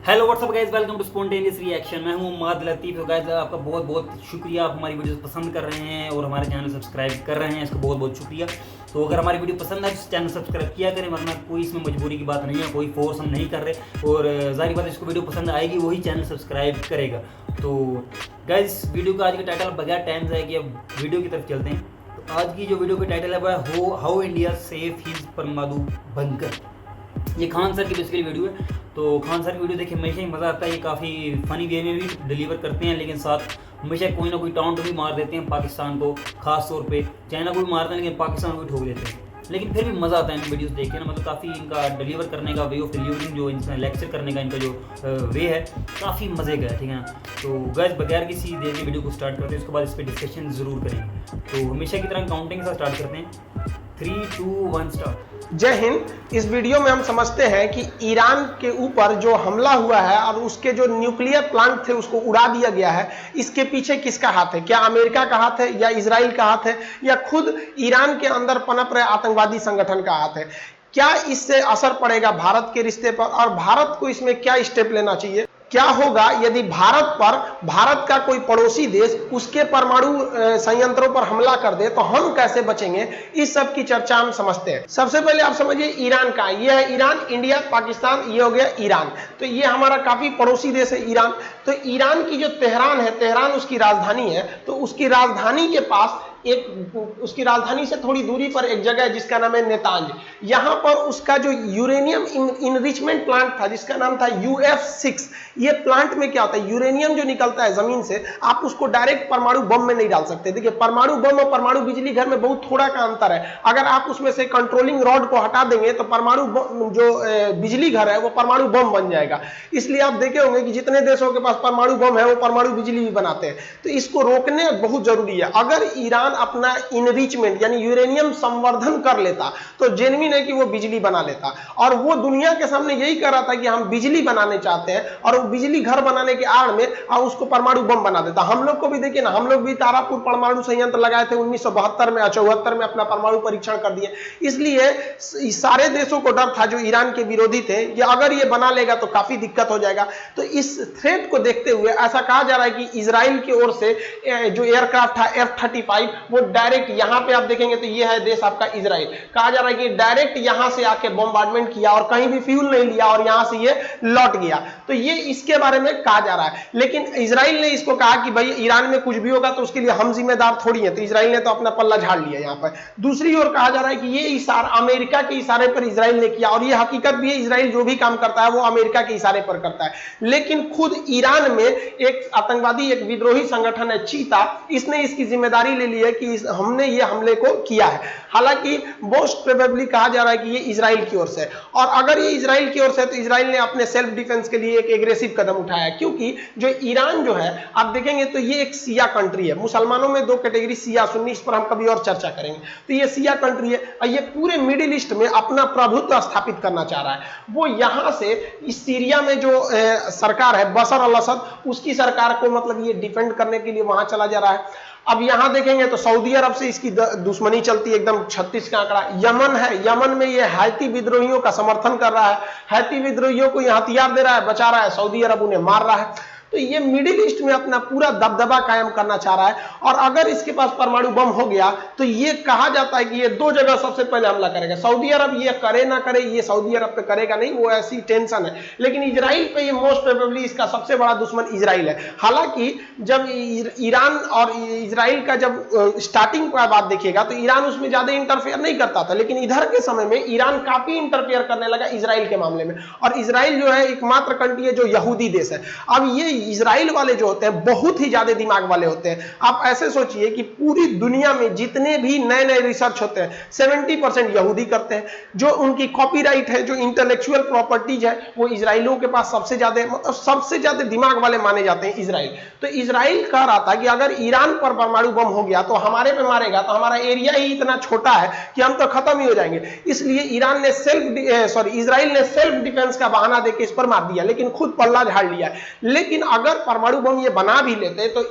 Hello what's up guys, welcome to spontaneous reaction. मैं हूं उम्माद लतीफ़। तो गाइस आपका बहुत बहुत शुक्रिया, आप हमारी वीडियोस पसंद कर रहे हैं और हमारे चैनल सब्सक्राइब कर रहे हैं, इसका बहुत बहुत शुक्रिया। तो अगर हमारी वीडियो पसंद आए तो चैनल सब्सक्राइब किया करें, वरना कोई इसमें मजबूरी की बात नहीं है, कोई फोर्स हम नहीं कर रहे। और जाहिर बात है, जिसको वीडियो पसंद आएगी वही चैनल सब्सक्राइब करेगा। तो गाइस वीडियो का आज का टाइटल बगैर टाइम जाए कि अब वीडियो की तरफ चलते हैं। तो आज की जो वीडियो का टाइटल है वह है हाउ इंडिया सेफ हिज परमाणु बंकर। ये खान सर की बेसिकली वीडियो है। तो खान सर की वीडियो देखिए, हमेशा ही मज़ा आता है। ये काफ़ी फ़नी वे में भी डिलीवर करते हैं, लेकिन साथ हमेशा कोई ना कोई टाउंट भी मार देते हैं पाकिस्तान को। खास तौर पे चाइना को भी मारते हैं, लेकिन पाकिस्तान को भी ठोक देते हैं। लेकिन फिर भी मज़ा आता है इन वीडियोस देख के ना, मतलब काफ़ी इनका डिलीवर करने का वे ऑफ डिलीवरिंग, जो इनका लेक्चर करने का इनका जो वे है, काफ़ी मज़े का है। ठीक है ना। तो गैस बगैर किसी देर के वीडियो को स्टार्ट करते हैं, उसके बाद इस पर डिस्कशन ज़रूर करेंगे। तो हमेशा की तरह काउंटिंग के साथ स्टार्ट करते हैं। 3, 2, 1 स्टार्ट। जय हिंद। इस वीडियो में हम समझते हैं कि ईरान के ऊपर जो हमला हुआ है और उसके जो न्यूक्लियर प्लांट थे उसको उड़ा दिया गया है, इसके पीछे किसका हाथ है? क्या अमेरिका का हाथ है या इजराइल का हाथ है या खुद ईरान के अंदर पनप रहे आतंकवादी संगठन का हाथ है? क्या इससे असर पड़ेगा भारत के रिश्ते पर और भारत को इसमें क्या स्टेप लेना चाहिए? क्या होगा यदि भारत का कोई पड़ोसी देश उसके परमाणु संयंत्रों पर हमला कर दे, तो हम कैसे बचेंगे? इस सब की चर्चा हम समझते हैं। सबसे पहले आप समझिए ईरान का, ये है ईरान, इंडिया, पाकिस्तान, ये हो गया ईरान। तो ये हमारा काफी पड़ोसी देश है ईरान। तो ईरान की जो तेहरान है, तेहरान उसकी राजधानी है। तो उसकी राजधानी के पास उसकी राजधानी से थोड़ी दूरी पर एक जगह है जिसका नाम है नेतांज। यहां पर उसका जो यूरेनियम इनरिचमेंट प्लांट था जिसका नाम था UF6। ये प्लांट में क्या होता है, यूरेनियम जो निकलता है जमीन से, आप उसको डायरेक्ट परमाणु बम में नहीं डाल सकते। देखिए, परमाणु बम और परमाणु बिजली घर में बहुत थोड़ा का अंतर है। अगर आप उसमें से कंट्रोलिंग रॉड को हटा देंगे तो परमाणु जो बिजली घर है वो परमाणु बम बन जाएगा। इसलिए आप देखे होंगे कि जितने देशों के पास परमाणु बम है वो परमाणु बिजली भी बनाते हैं। तो इसको रोकने बहुत जरूरी है। अगर ईरान अपना इनरिचमेंट यानी यूरेनियम संवर्धन कर लेता तो जेन्युइन है कि वो बिजली बना लेता, और वो दुनिया के सामने यही कर रहा था कि हम बिजली बनाने चाहते हैं, और वो बिजली घर बनाने के आड़ में उसको परमाणु बम बना देता। हम लोग को भी देखिए ना, हम लोग भी तारापुर परमाणु संयंत्र लगाए थे 1972 में, 74 में अपना परमाणु परीक्षण कर दिए। इसलिए सारे देशों को डर था जो ईरान के विरोधी थे कि अगर ये बना लेगा तो काफी दिक्कत हो जाएगा। तो इस थ्रेट को देखते हुए ऐसा कहा जा रहा है कि इजराइल की ओर से जो एयरक्राफ्ट था F-35, वो डायरेक्ट यहां पे आप देखेंगे तो ये है देश आपका इजराइल। कहा जा रहा है कि डायरेक्ट यहां से आके बॉम्बार्डमेंट किया और कहीं भी फ्यूल नहीं लिया और यहां से ये लौट गया। तो ये इसके बारे में कहा जा रहा है। लेकिन इजराइल ने इसको कहा कि भाई ईरान में कुछ भी होगा तो उसके लिए हम जिम्मेदार थोड़ी है। तो इजराइल ने तो अपना पल्ला झाड़ लिया यहां पर। दूसरी ओर कहा जा रहा है कि ये इशारा अमेरिका के इशारे पर इजराइल ने किया, और ये हकीकत भी है, इजराइल जो भी काम करता है वो अमेरिका के इशारे पर करता है। लेकिन खुद ईरान में एक आतंकवादी, एक विद्रोही संगठन है चीता, इसने इसकी जिम्मेदारी ले ली है कि हमने ये हमले को किया है। हालांकि मोस्ट प्रोबेबली कहा जा रहा है कि ये इजराइल की ओर से, और अगर ये इजराइल की ओर से तो इजराइल ने अपने सेल्फ डिफेंस के लिए एक एग्रेसिव कदम उठाया है। क्योंकि जो ईरान जो है आप देखेंगे तो ये एक शिया कंट्री है। मुसलमानों में दो कैटेगरी, शिया सुन्नी, इस पर हम कभी और चर्चा करेंगे। तो ये शिया कंट्री है और ये पूरे मिडिल ईस्ट में अपना प्रभुत्व स्थापित करना चाह रहा है। वो यहां से इस सीरिया में जो सरकार है बशर अल असद, उसकी सरकार को मतलब ये डिफेंड करने के लिए वहां चला जा रहा है। अब यहां देखेंगे तो सऊदी अरब से इसकी दुश्मनी चलती है, एकदम 36 का आंकड़ा। यमन है, यमन में ये हैती विद्रोहियों का समर्थन कर रहा है, हैती विद्रोहियों को यह हथियार दे रहा है, बचा रहा है, सऊदी अरब उन्हें मार रहा है। तो ये मिडिल ईस्ट में अपना पूरा दबदबा कायम करना चाह रहा है। और अगर इसके पास परमाणु बम हो गया तो ये कहा जाता है कि ये दो जगह सबसे पहले हमला करेगा। सऊदी अरब ये करे ना करे, ये सऊदी अरब पे करेगा नहीं, वो ऐसी टेंशन है। लेकिन इजराइल पे ये मोस्ट प्रोबेबली इसका सबसे बड़ा दुश्मन इजराइल है। हालांकि जब ईरान और इजराइल का जब स्टार्टिंग का बात देखिएगा तो ईरान उसमें ज्यादा इंटरफेयर नहीं करता था, लेकिन इधर के समय में ईरान काफी इंटरफेयर करने लगा इजराइल के मामले में। और इजराइल जो है एकमात्र कंट्री है जो यहूदी देश है। अब ये इजराइल वाले जो होते हैं बहुत ही ज्यादा दिमाग वाले होते हैं। आप ऐसे सोचिए कि पूरी दुनिया में जितने भी नए नए रिसर्च होते हैं 70% यहूदी करते हैं। जो उनकी कॉपीराइट है, जो इंटेलेक्चुअल प्रॉपर्टीज है, वो इजराइलियों के पास सबसे ज्यादा, मतलब सबसे ज्यादा दिमाग वाले माने जाते हैं इजराइल। तो इजराइल कह रहा था कि अगर ईरान पर परमाणु बम हो गया तो हमारे पे मारेगा तो हमारा एरिया ही इतना छोटा है कि हम तो खत्म ही हो जाएंगे। इसलिए इजराइल ने सेल्फ डिफेंस का बहाना देकर इस पर मार दिया, लेकिन खुद पल्ला झाड़ लिया। लेकिन अगर परमाणु बम ये बना भी लेते तो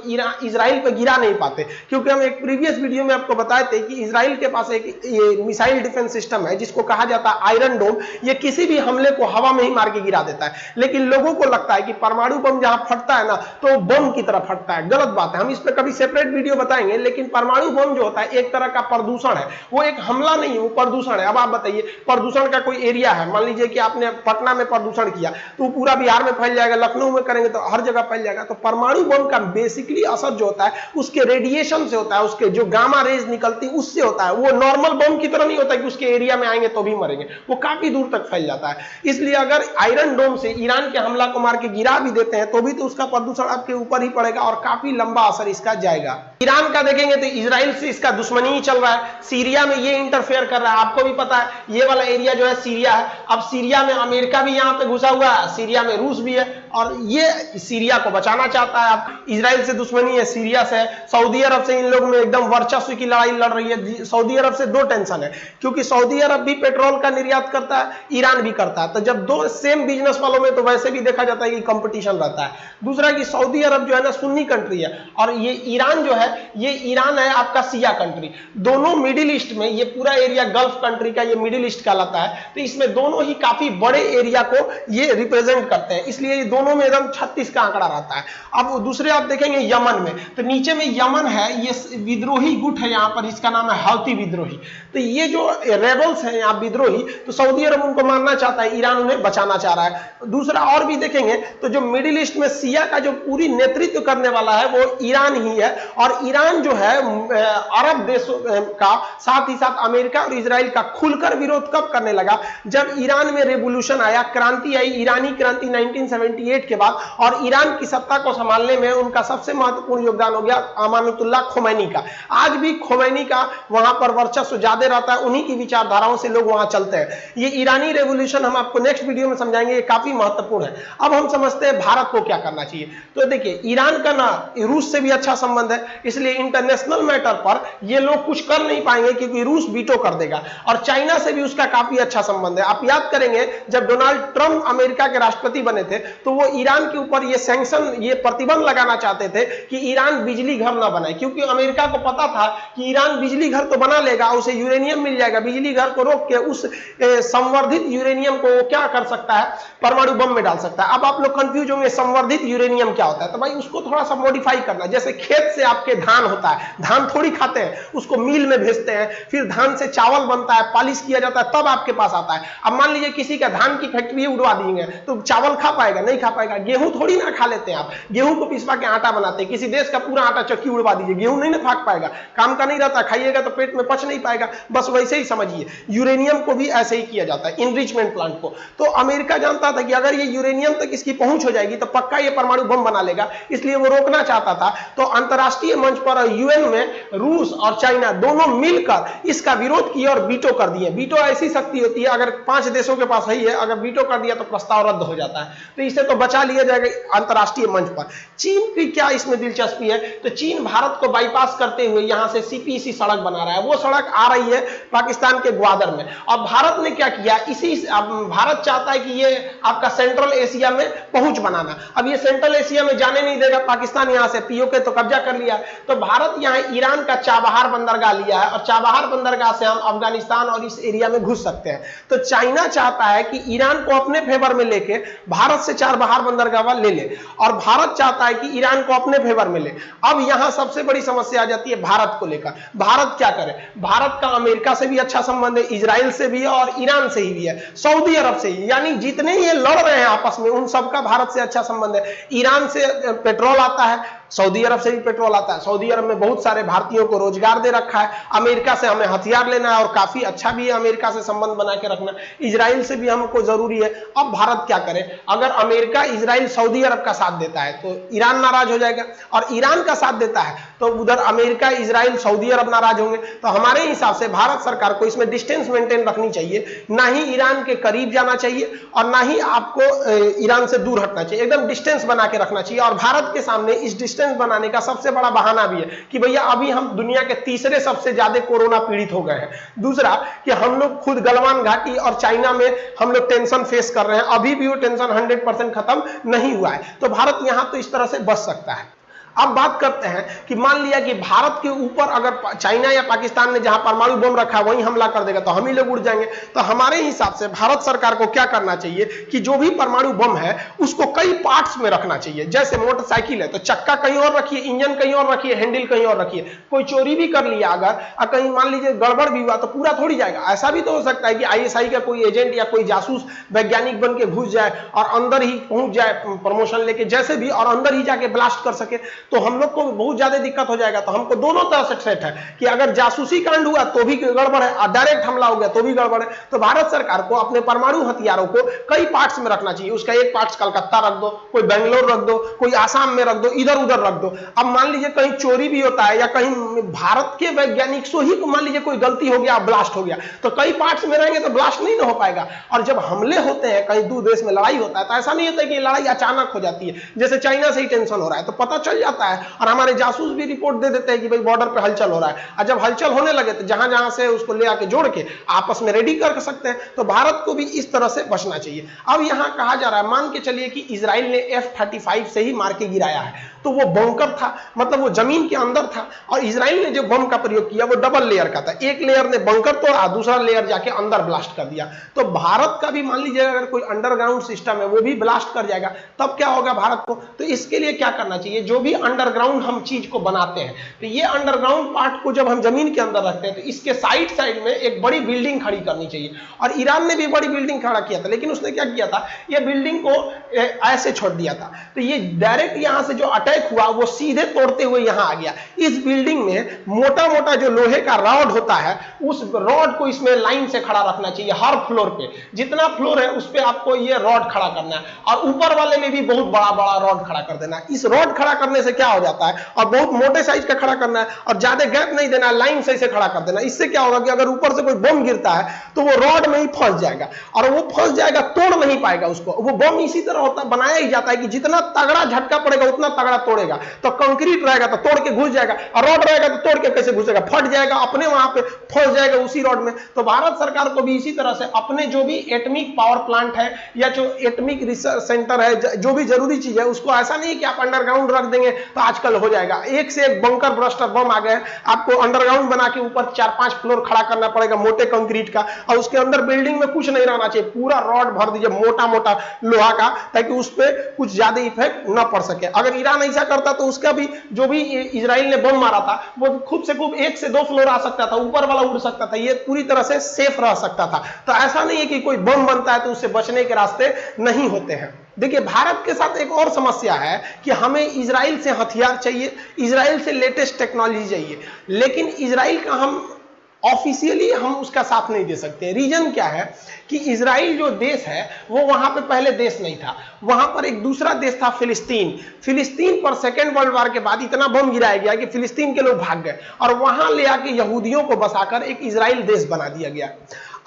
इजराइल पे गिरा नहीं पाते, क्योंकि हम एक प्रीवियस वीडियो में आपको बताए थे कि इजराइल के पास एक ये मिसाइल डिफेंस सिस्टम है जिसको कहा जाता है आयरन डोम। ये किसी भी हमले को हवा में ही मार के गिरा देता है। लेकिन लोगों को लगता है कि परमाणु बम जहां फटता है ना तो बम की तरह फटता है। गलत बात है, हम इस पर कभी सेपरेट वीडियो बताएंगे। लेकिन परमाणु बम जो होता है एक तरह का प्रदूषण है, वो एक हमला नहीं है, वो प्रदूषण है। अब आप बताइए, प्रदूषण का कोई एरिया है, मान लीजिए कि आपने पटना में प्रदूषण किया तो पूरा बिहार में फैल जाएगा, लखनऊ में करेंगे तो हर जगह फैल जाएगा। तो परमाणु बम का बेसिकली असर जो होता है उसके रेडिएशन से होता है, उसके जो गामा रेज निकलती है उससे होता है। वो नॉर्मल बम की तरह नहीं होता कि उसके एरिया में आएंगे तो भी मरेंगे, वो काफी दूर तक फैल जाता है। इसलिए अगर आयरन डोम से ईरान के हमला को मार के गिरा भी देते हैं तो भी तो उसका प्रदूषण आपके ऊपर ही पड़ेगा और काफी लंबा असर इसका जाएगा। ईरान का देखेंगे तो इजराइल से इसका दुश्मनी ही चल रहा है, सीरिया में ये इंटरफेयर कर रहा है। आपको भी पता है ये वाला एरिया जो है सीरिया है। अब सीरिया में अमेरिका भी यहां पे घुसा हुआ है, सीरिया में रूस भी है और ये सीरिया को बचाना चाहता है। अब इजराइल से दुश्मनी है, सीरिया से है, सऊदी अरब से इन लोग में एकदम वर्चस्व की लड़ाई लड़ रही है। सऊदी अरब से दो टेंशन है, क्योंकि सऊदी अरब भी पेट्रोल का निर्यात करता है, ईरान भी करता है। तो जब दो सेम बिजनेस वालों में तो वैसे भी देखा जाता है कि कंपटीशन रहता है। दूसरा कि सऊदी अरब जो है ना सुन्नी कंट्री है और ये ईरान जो है ये ईरान है आपका शिया कंट्री। दोनों मिडिल ईस्ट में, ये पूरा एरिया गल्फ कंट्री का ये मिडिल ईस्ट कहलाता है, तो इसमें दोनों ही काफी बड़े एरिया को ये रिप्रेजेंट करते हैं, इसलिए ये दोनों में एकदम 36 का आंकड़ा रहता है। अब दूसरे आप देखेंगे यमन में, तो नीचे में यमन है, ये विद्रोही गुट है यहाँ पर, इसका नाम है हौती विद्रोही। तो ये जो रेबल्स हैं यहाँ विद्रोही, तो सऊदी अरब उनको मारना चाहता है, ईरान उन्हें बचाना चाह रहा है। दूसरा और भी देखेंगे तो जो मिडिल ईस्ट में शिया का जो पूरी नेतृत्व करने वाला है वो ईरान ही है। और ईरान जो है अरब देशों का, साथ ही साथ अमेरिका और इजराइल का खुलकर विरोध कब करने लगा, जब ईरान में रेवोल्यूशन आया, क्रांति आई, ईरानी क्रांति 1978 के बाद। और ईरान की सत्ता को संभालने में उनका सबसे महत्वपूर्ण योगदान हो गया अमानुतुल्लाह खोमैनी का। आज भी खोमैनी का वहां पर वर्चस्व ज्यादा रहता है, उन्हीं की विचारधाराओं से लोग वहां चलते हैं। ये ईरानी रेवोल्यूशन हम आपको नेक्स्ट वीडियो में समझाएंगे, ये काफी महत्वपूर्ण है। अब हम समझते हैं भारत को क्या करना चाहिए। तो देखिए, ईरान का ना रूस से भी अच्छा संबंध है, इसलिए इंटरनेशनल मैटर पर ये लोग कुछ कर नहीं पाएंगे क्योंकि रूस वीटो कर देगा। और चाइना से भी उसका काफी अच्छा संबंध है। आप याद करेंगे जब डोनाल्ड ट्रंप अमेरिका के राष्ट्रपति बने थे तो वो ईरान के ऊपर ये सैंक्शन, ये प्रतिबंध लगाना चाहते थे कि ईरान बिजली घर ना बनाए, क्योंकि अमेरिका को पता था कि ईरान बिजली घर तो बना लेगा, उसे यूरेनियम मिल जाएगा, बिजली घर को रोक के उस संवर्धित यूरेनियम को वो क्या कर सकता है, परमाणु बम में डाल सकता है। अब आप लोग कंफ्यूज होंगे संवर्धित यूरेनियम क्या होता है, तो भाई उसको थोड़ा सा मॉडिफाई करना। जैसे खेत से आपके धान होता है, धान थोड़ी खाते हैं, उसको मिल में भेजते हैं, फिर धान से चावल बनता है, पॉलिश किया जाता है, तब आपके पास आता है। अब मान लीजिए किसी का धान की फैक्ट्री उड़वा देंगे तो चावल खा पाएगा, नहीं खा पाएगा। गेहूं थोड़ी ना खा लेते हैं आप, गेहूं को पिसवा के आटा बनाते हैं। किसी देश का पूरा आटा चक्की उड़वा दीजिए, गेहूं नहीं ना फाक पाएगा, काम का नहीं रहता, खाइएगा तो पेट में पच नहीं पाएगा। बस वैसे ही समझिए, यूरेनियम को भी ऐसे ही किया जाता है, इनरिचमेंट प्लांट को। तो अमेरिका जानता था कि अगर ये यूरेनियम तक इसकी पहुंच हो जाएगी तो पक्का ये परमाणु बम बना लेगा, इसलिए वो रोकना चाहता था। तो अंतरराष्ट्रीय मंच पर यूएन में रूस और चाइना दोनों मिलकर इसका विरोध किया और वीटो कर दिए। वीटो ऐसी शक्ति होती है, अगर 5 देशों के पास ही है, अगर वीटो कर दिया तो प्रस्ताव रद्द हो जाता है। तो इसे तो बचा लिया जाएगा अंतरराष्ट्रीय मंच पर। चीन की क्या इसमें दिलचस्पी है, तो चीन भारत को बाईपास करते हुए यहां से सीपीसी सड़क बना रहा है। वो सड़क आ रही है पाकिस्तान के ग्वादर में। और भारत ने क्या किया, इसी भारत चाहता है कि ये आपका सेंट्रल एशिया में पहुंच बनाना। अब ये सेंट्रल एशिया में जाने नहीं देगा पाकिस्तान, यहां से पीओके तो कब्जा कर लिया। तो भारत यहां ईरान का चाबहार बंदरगाह लिया है और चाबहार बंदरगाह से हम अफगानिस्तान और इस एरिया में घुस सकते हैं। तो चाइना चाहता है कि ईरान को अपने फेवर में लेके भारत से चाबहार बंदरगाह ले ले, और भारत चाहता है कि ईरान को अपने फेवर में ले। अब यहां सबसे बड़ी समस्या आ जाती है भारत को लेकर। भारत क्या करे, भारत का अमेरिका से भी अच्छा संबंध है, इजराइल से भी है और ईरान से ही भी है, सऊदी अरब से ही, यानी जितने ये लड़ रहे हैं आपस में उन सबका भारत से अच्छा संबंध है। ईरान से पेट्रोल आता है, सऊदी अरब से भी पेट्रोल आता है। सऊदी अरब में बहुत सारे भारतीयों को रोजगार दे रखा है। अमेरिका से हमें हथियार लेना है और काफी अच्छा भी है अमेरिका से संबंध बना के रखना। इजराइल से भी हमको जरूरी है। अब भारत क्या करे, अगर अमेरिका, इजराइल, सऊदी अरब का साथ देता है तो ईरान नाराज हो जाएगा, और ईरान का साथ देता है तो उधर अमेरिका, इजराइल, सऊदी अरब नाराज होंगे। तो हमारे हिसाब से भारत सरकार को इसमें डिस्टेंस मेंटेन रखनी चाहिए, ना ही ईरान के करीब जाना चाहिए और ना ही आपको ईरान से दूर हटना चाहिए, एकदम डिस्टेंस बना के रखना चाहिए। और भारत के सामने इस डिस्टेंस बनाने का सबसे बड़ा बहाना भी है कि भैया अभी हम दुनिया के तीसरे सबसे ज्यादा कोरोना पीड़ित हो गए हैं। दूसरा कि हम लोग खुद गलवान घाटी और चाइना में हम लोग टेंशन फेस कर रहे हैं, अभी भी वो टेंशन 100% खत्म नहीं हुआ है। तो भारत यहां तो इस तरह से बच सकता है। अब बात करते हैं कि मान लिया कि भारत के ऊपर अगर चाइना या पाकिस्तान ने जहां परमाणु बम रखा है वहीं हमला कर देगा तो हम ही लोग उड़ जाएंगे। तो हमारे हिसाब से भारत सरकार को क्या करना चाहिए कि जो भी परमाणु बम है उसको कई पार्ट्स में रखना चाहिए। जैसे मोटरसाइकिल है तो चक्का कहीं और रखिए, इंजन कहीं और रखिए, हैंडल कहीं और रखिए। कोई चोरी भी कर लिया अगर कहीं मान लीजिए गड़बड़ भी हुआ तो पूरा थोड़ी जाएगा। ऐसा भी तो हो सकता है कि आईएसआई का कोई एजेंट या कोई जासूस वैज्ञानिक बन के घुस जाए और अंदर ही पहुंच जाए प्रमोशन लेके जैसे भी, और अंदर ही जाके ब्लास्ट कर सके, तो हम लोग को बहुत ज्यादा दिक्कत हो जाएगा। तो हमको दोनों तरह से थ्रेट है कि अगर जासूसी कांड हुआ तो भी गड़बड़ है और डायरेक्ट हमला हो गया तो भी गड़बड़ है। तो भारत सरकार को अपने परमाणु हथियारों को कई पार्ट्स में रखना चाहिए। उसका एक पार्ट कलकत्ता रख दो, कोई बेंगलोर रख दो, कोई आसाम में रख दो, इधर उधर रख दो। अब मान लीजिए कहीं चोरी भी होता है या कहीं भारत के वैज्ञानिक से ही मान लीजिए कोई गलती हो गया, ब्लास्ट हो गया, तो कई पार्ट्स में रहेंगे तो ब्लास्ट नहीं हो पाएगा। और जब हमले होते हैं, कहीं दो देश में लड़ाई होता है, तो ऐसा नहीं होता है कि लड़ाई अचानक हो जाती है। जैसे चाइना से ही टेंशन हो रहा है तो पता चल जाता है और हमारे जासूस भी रिपोर्ट दे देते हैं कि भाई बॉर्डर पे हलचल हो रहा है। और जब हलचल होने लगे तो जहां जहां से उसको ले आके जोड़ के आपस में रेडी कर सकते हैं। तो भारत को भी इस तरह से बचना चाहिए। अब यहां कहा जा रहा है, मान के चलिए कि इजराइल ने F-35 से ही मार के गिराया है, तो वो बंकर था, मतलब वो जमीन के अंदर था, और इजराइल ने जो बम का प्रयोग किया वो डबल लेयर का था। एक लेयर ने बंकर तोड़ा, दूसरा लेयर जाके अंदर ब्लास्ट कर दिया। तो भारत का भी मान लीजिए अगर कोई अंडरग्राउंड सिस्टम है वो भी ब्लास्ट कर जाएगा, तब क्या होगा भारत को? तो इसके लिए क्या करना चाहिए, जो भी अंडरग्राउंड हम चीज को बनाते हैं, तो ये अंडरग्राउंड पार्ट को जब हम जमीन के अंदर रखते हैं तो इसके साइड साइड में एक बड़ी बिल्डिंग खड़ी करनी चाहिए। और ईरान ने भी बड़ी बिल्डिंग खड़ा किया था, लेकिन उसने क्या किया था, ये बिल्डिंग को ऐसे छोड़ दिया था। तो ये डायरेक्ट यहां से जो अटैक हुआ वो सीधे तोड़ते हुए यहां आ गया। इस बिल्डिंग में मोटा मोटा जो लोहे का रॉड होता है, उस रॉड को इसमें लाइन से खड़ा रखना चाहिए। हर फ्लोर पे जितना फ्लोर है उस पे आपको ये रॉड खड़ा करना है, और ऊपर वाले में भी बहुत बड़ा बड़ा रॉड खड़ा कर देना है। इस रॉड खड़ा करने से क्या हो जाता है, और बहुत मोटे साइज का खड़ा करना है और ज्यादा गैप नहीं देना है, लाइन से इसे खड़ा कर देना। इससे क्या होगा कि अगर ऊपर से कोई बम गिरता है तो वो रॉड में ही फंस जाएगा, और वो फंस जाएगा, तोड़ नहीं पाएगा उसको। वो बम इसी तरह होता बनाया ही जाता है कि जितना तगड़ा झटका पड़ेगा उतना तगड़ा तोड़ेगा। तो कंक्रीट रहेगा तो तोड़ के घुस जाएगा, और रॉड रहेगा तो तोड़ के कैसे घुसेगा, फट जाएगा, अपने वहां पे फंस जाएगा उसी रॉड में। तो भारत सरकार को भी इसी तरह से अपने जो भी एटॉमिक पावर प्लांट है या जो एटॉमिक रिसर्च सेंटर है, जो भी जरूरी चीज है, उसको ऐसा नहीं कि आप अंडरग्राउंड रख देंगे तो आजकल हो जाएगा। एक से एक बंकर ब्रस्टर बम आ गए, आपको अंडरग्राउंड बना के ऊपर 4-5 फ्लोर खड़ा करना पड़ेगा मोटे कंक्रीट का, और उसके अंदर बिल्डिंग में कुछ नहीं रहना चाहिए, पूरा रॉड भर दीजिए मोटा मोटा लोहा का, ताकि उस पर कुछ ज्यादा इफेक्ट न पड़ सके। अगर ईरान ऐसा करता तो उसका भी जो भी इजराइल ने बम मारा था वो खूब से खूब 1 से 2 फ्लोर आ सकता था, ऊपर वाला उड़ सकता था, ये पूरी तरह से सेफ रह सकता था। तो ऐसा नहीं है कि कोई बम बनता है तो उससे बचने के रास्ते नहीं होते हैं। देखिए, भारत के साथ एक और समस्या है कि हमें इजराइल से हथियार चाहिए, इजराइल से लेटेस्ट टेक्नोलॉजी चाहिए, लेकिन इजराइल का हम ऑफिशियली हम उसका साथ नहीं दे सकते। रीजन क्या है कि इजराइल जो देश है वो वहां पे पहले देश नहीं था, वहां पर एक दूसरा देश था फिलिस्तीन। फिलिस्तीन पर सेकेंड वर्ल्ड वॉर के बाद इतना बम गिराया गया कि फिलिस्तीन के लोग भाग गए, और वहां ले आके यहूदियों को बसाकर एक इजराइल देश बना दिया गया।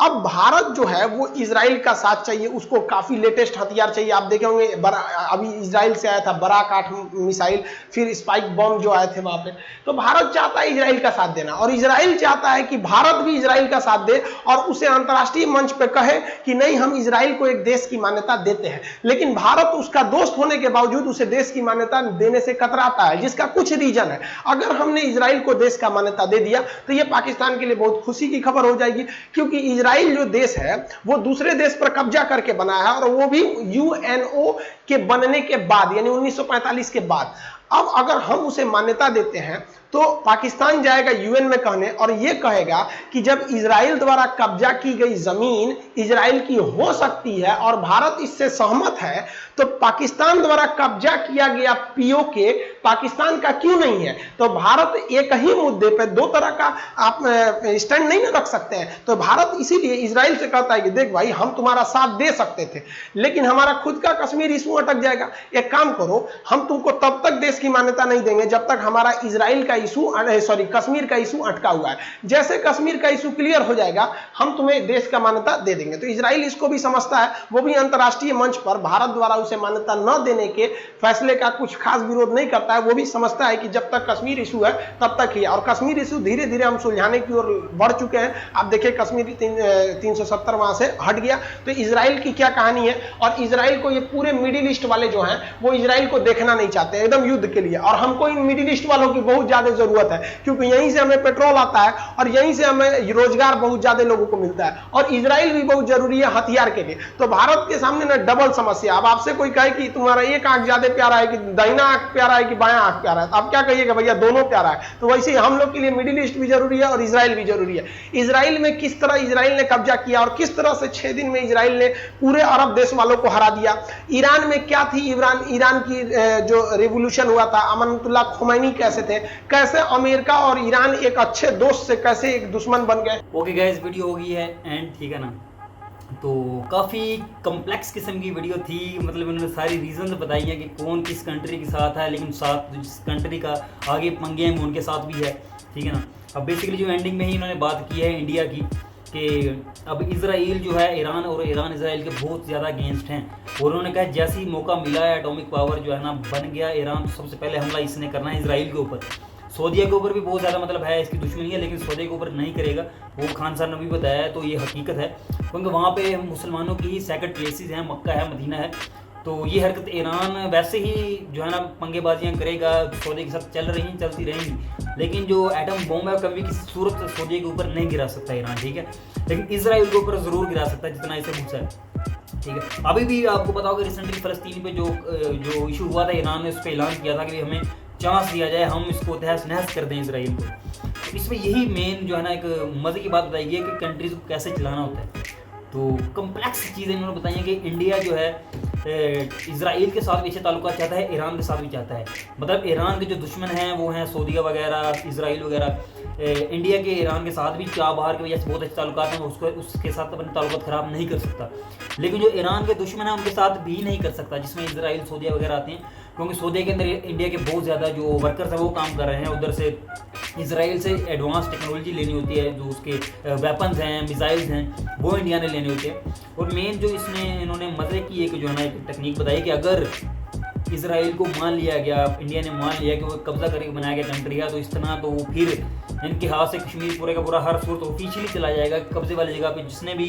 अब भारत जो है वो इजराइल का साथ चाहिए, उसको काफी लेटेस्ट हथियार चाहिए। आप देखे होंगे अभी इजराइल से आया था बराक 8 मिसाइल, फिर स्पाइक बम जो आए थे वहां पे। तो भारत चाहता है इजराइल का साथ देना, और इजराइल चाहता है कि भारत भी इजराइल का साथ दे और उसे अंतर्राष्ट्रीय मंच पे कहे कि नहीं, हम इजराइल को एक देश की मान्यता देते हैं। लेकिन भारत उसका दोस्त होने के बावजूद उसे देश की मान्यता देने से कतराता है, जिसका कुछ रीजन है। अगर हमने इजराइल को देश का मान्यता दे दिया तो यह पाकिस्तान के लिए बहुत खुशी की खबर हो जाएगी, क्योंकि इजराइल जो देश है वो दूसरे देश पर कब्जा करके बना है, और वो भी यूएनओ के बनने के बाद, यानी 1945 के बाद। अब अगर हम उसे मान्यता देते हैं तो पाकिस्तान जाएगा यूएन में कहने और यह कहेगा कि जब इजराइल द्वारा कब्जा की गई जमीन इजराइल की हो सकती है और भारत इससे सहमत है, तो पाकिस्तान द्वारा कब्जा किया गया पीओके पाकिस्तान का क्यों नहीं है? तो भारत एक ही मुद्दे पर दो तरह का आप स्टैंड नहीं रख सकते हैं। तो भारत इसीलिए इजराइल से कहता है कि देख भाई, हम तुम्हारा साथ दे सकते थे, लेकिन हमारा खुद का कश्मीर इशू अटक जाएगा। एक काम करो, हम तुमको तब तक देश की मान्यता नहीं देंगे जब तक हमारा इजराइल का कश्मीर का इशू अटका हुआ है। जैसे कश्मीर का इशू क्लियर हो जाएगा, हम तुम्हें देश का मान्यता दे देंगे। तो इजराइल इसको भी समझता है, वो भी अंतर्राष्ट्रीय मंच पर भारत द्वारा उसे मान्यता न देने के फैसले का कुछ खास विरोध नहीं करता होता है वो भी समझता है कि जब तक कश्मीर इशू है तब तक ही, और कश्मीर इशू धीरे धीरे हम सुलझाने की ओर बढ़ चुके हैं। आप देखिए कश्मीर 370 वहां से हट गया। तो इजराइल की क्या कहानी है, और इजराइल को ये पूरे मिडिल ईस्ट वाले जो हैं वो इजराइल को देखना नहीं चाहते एकदम युद्ध के लिए, और हमको इन मिडिल ईस्ट वालों की बहुत ज्यादा जरूरत है, क्योंकि यहीं से हमें पेट्रोल आता है और यहीं से हमें रोजगार बहुत ज्यादा लोगों को मिलता है, और इजराइल भी बहुत जरूरी है हथियार के लिए। तो भारत के सामने ना डबल समस्या। अब आपसे कोई कहे कि तुम्हारा एक आंख ज्यादा प्यारा है कि दाहिना आंख प्यारा है कि बायां आंख प्यारा है, तो आप क्या कहिएगा, भैया दोनों प्यारा है। तो वैसे ही हम लोग के लिए मिडिल ईस्ट भी जरूरी है और इजराइल भी जरूरी है। इजराइल में किस तरह इजराइल ने कब्जा किया और किस तरह से 6 दिन में इजराइल ने पूरे अरब देश वालों को हरा दिया। ईरान में क्या थी, ईरान की जो रेवोल्यूशन हुआ था, अमानतुल्लाह खुमैनी कैसे थे, कैसे अमेरिका और ईरान एक अच्छे दोस्त से कैसे एक दुश्मन बन गए। ओके गाइस, वीडियो हो गई है एंड, ठीक है ना। तो काफ़ी कम्प्लेक्स किस्म की वीडियो थी, मतलब इन्होंने सारी रीजंस बताई हैं कि कौन किस कंट्री के साथ है, लेकिन साथ जिस कंट्री का आगे पंगे हैं उनके साथ भी है, ठीक है ना। अब बेसिकली जो एंडिंग में ही इन्होंने बात की है इंडिया की कि अब इजराइल जो है ईरान और ईरान इजराइल के बहुत ज़्यादा अगेंस्ट हैं, और उन्होंने कहा जैसे ही मौका मिला है एटॉमिक पावर जो है ना बन गया ईरान, तो सबसे पहले हमला इसने करना है इजराइल के ऊपर। सऊदीया के ऊपर भी बहुत ज़्यादा मतलब है इसकी दुश्मनी है, लेकिन सऊदीया के ऊपर नहीं करेगा, वो खान साहब ने भी बताया है, तो ये हकीकत है, क्योंकि वहाँ पे मुसलमानों की ही सेक्रेट प्लेसेस हैं, मक्का है, मदीना है। तो ये हरकत ईरान वैसे ही जो है ना पंगेबाजियाँ करेगा, सऊदीया के साथ चलती रहेंगी, लेकिन जो एटम बॉम्ब है कभी किसी सूरत सऊदीया के ऊपर नहीं गिरा सकता ईरान, ठीक है। लेकिन इसराइल के ऊपर ज़रूर गिरा सकता है जितना इसे गुस्सा है, ठीक है। अभी भी आपको पता होगा रिसेंटली फ़लस्तीन पे जो इशू हुआ था, ईरान ने उस पर ऐलान किया था कि हमें चांस दिया जाए, हम इसको तहस नहस कर दें इसराइल को। तो इसमें यही मेन जो है ना एक मज़े की बात बताई गई है कि कंट्रीज़ को कैसे चलाना होता है। तो कम्प्लेक्स चीज़ें इन्होंने बताई हैं कि इंडिया जो है इसराइल के साथ भी अच्छे ताल्लुकात चाहता है, ईरान के साथ भी चाहता है। मतलब ईरान के जो दुश्मन हैं वो हैं सऊदीया वगैरह, इसराइल वगैरह। इंडिया के ईरान के साथ भी चाबहार की वजह से बहुत अच्छे ताल्लुकात हैं, उसके साथ अपने ताल्लुकात ख़राब नहीं कर सकता। लेकिन जो ईरान के दुश्मन हैं उनके साथ भी नहीं कर सकता, जिसमें इसराइल सऊदीया वगैरह आते हैं, क्योंकि सऊदीया के अंदर इंडिया के बहुत ज़्यादा जो वर्कर्स हैं वो काम कर रहे हैं। उधर से इसराइल से एडवांस टेक्नोलॉजी लेनी होती है, जो उसके वेपन्स हैं, मिसाइल्स हैं, वो इंडिया ने लेने होते हैं। और मेन जो इसमें इन्होंने मज़े की एक जो है ना एक टेक्निक बताई कि अगर इसराइल को मान लिया गया, इंडिया ने मान लिया कि वो कब्जा करके बनाया गया कंट्री है, तो इस तरह तो वो फिर इनके हाथ से कश्मीर पूरे का पूरा हर सूरत ऑफिशियली चला जाएगा। कब्जे वाली जगह पे जिसने भी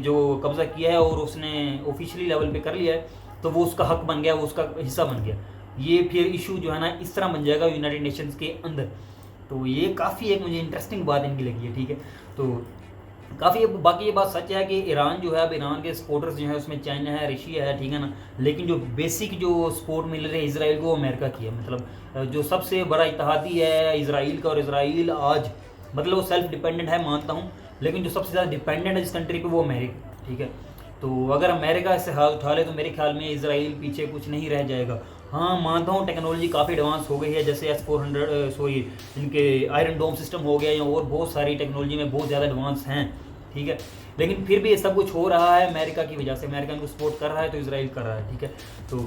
जो कब्जा किया है और उसने ऑफिशियली लेवल पे कर लिया है, तो वो उसका हक बन गया, वो उसका हिस्सा बन गया। ये फिर इशू जो है ना इस तरह बन जाएगा यूनाइटेड नेशंस के अंदर। तो ये काफ़ी एक मुझे इंटरेस्टिंग बात इनकी लगी है, ठीक है। तो काफ़ी बाकी ये बात सच है कि ईरान जो है, अब ईरान के सपोर्टर्स जो है उसमें चाइना है, रशिया है, ठीक है ना। लेकिन जो बेसिक जो सपोर्ट मिल रही है इसराइल को वो अमेरिका की है। मतलब जो सबसे बड़ा इत्तेहादी है इसराइल का, और इसराइल आज मतलब वो सेल्फ डिपेंडेंट है मानता हूँ, लेकिन जो सबसे ज़्यादा डिपेंडेंट है जिस कंट्री पे वो अमेरिका, ठीक है। तो अगर अमेरिका इससे हाथ उठा ले तो मेरे ख्याल में इसराइल पीछे कुछ नहीं रह जाएगा। हाँ मानता हूँ टेक्नोलॉजी काफ़ी एडवांस हो गई है, जैसे S-400 इनके आयरन डोम सिस्टम हो गया, या और बहुत सारी टेक्नोलॉजी में बहुत ज़्यादा एडवांस हैं, ठीक है। लेकिन फिर भी ये सब कुछ हो रहा है अमेरिका की वजह से, अमेरिका इनको सपोर्ट कर रहा है तो इसराइल कर रहा है, ठीक है। तो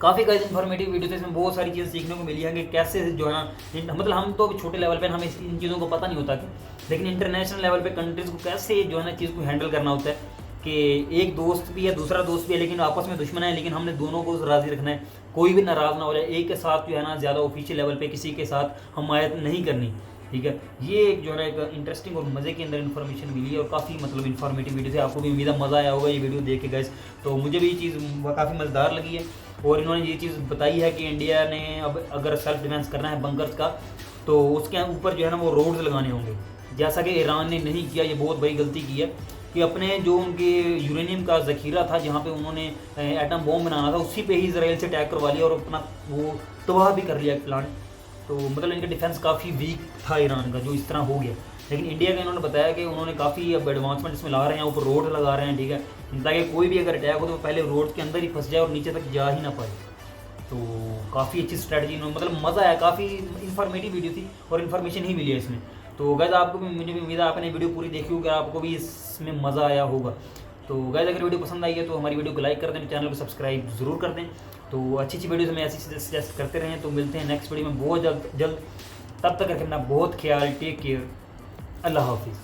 काफ़ी गाइस इन्फॉर्मेटिव वीडियो थे, इसमें बहुत सारी चीज़ें सीखने को मिली है कि कैसे जो है ना, मतलब हम तो छोटे लेवल पे हमें इन चीज़ों को पता नहीं होता कि, लेकिन इंटरनेशनल लेवल पे कंट्रीज़ को कैसे जो है ना चीज़ को हैंडल करना होता है कि एक दोस्त भी है, दूसरा दोस्त भी है, लेकिन आपस में दुश्मन है, लेकिन हमने दोनों को राज़ी रखना है, कोई भी नाराज़ ना हो जाए, एक के साथ जो है ना ज़्यादा ऑफिशियल लेवल पे किसी के साथ हमायत नहीं करनी, ठीक है। ये एक जो है ना एक इंटरेस्टिंग और मज़े के अंदर इन्फॉर्मेशन मिली है, और काफ़ी मतलब इन्फॉर्मेटिव वीडियो थी। आपको भी उम्मीद मज़ा आया होगा ये वीडियो देख के गाइस। तो मुझे भी ये चीज़ काफ़ी मज़ेदार लगी है, और इन्होंने ये चीज़ बताई है कि इंडिया ने अब अगर सेल्फ डिफेंस करना है बंकर्स का, तो उसके ऊपर जो है ना वो रोड्स लगाने होंगे, जैसा कि ईरान ने नहीं किया। ये बहुत बड़ी गलती की है कि अपने जो उनके यूरेनियम का ज़ख़ीरा था, जहाँ पे उन्होंने एटम बॉम्ब बनाना था, उसी पे ही इसराइल से अटैक करवा लिया और अपना वो तबाह भी कर लिया प्लांट। तो मतलब इनका डिफेंस काफ़ी वीक था ईरान का, जो इस तरह हो गया। लेकिन इंडिया का इन्होंने बताया कि उन्होंने काफ़ी अब एडवांसमेंट इसमें ला रहे हैं, ऊपर रोड लगा रहे हैं, ठीक है, ताकि कोई भी अगर अटैक हो तो पहले रोड के अंदर ही फंस जाए और नीचे तक जा ही ना पाए। तो काफ़ी अच्छी स्ट्रैटेजी, मतलब मज़ा आया, काफ़ी इन्फॉर्मेटिव वीडियो थी और इन्फॉर्मेशन ही मिली है इसमें। तो गाइस आपको भी, मुझे भी उम्मीद है आपने वीडियो पूरी देखी होगी, आपको भी इसमें मज़ा आया होगा। तो गाइस अगर वीडियो पसंद आई है तो हमारी वीडियो को लाइक कर दें, चैनल को सब्सक्राइब जरूर कर दें। तो अच्छी अच्छी वीडियोज़ हमें ऐसी सजेस्ट करते रहें। तो मिलते हैं नेक्स्ट वीडियो में बहुत जल्द। तब तक रखें अपना बहुत ख्याल, टेक केयर, अल्लाह हाफिज़।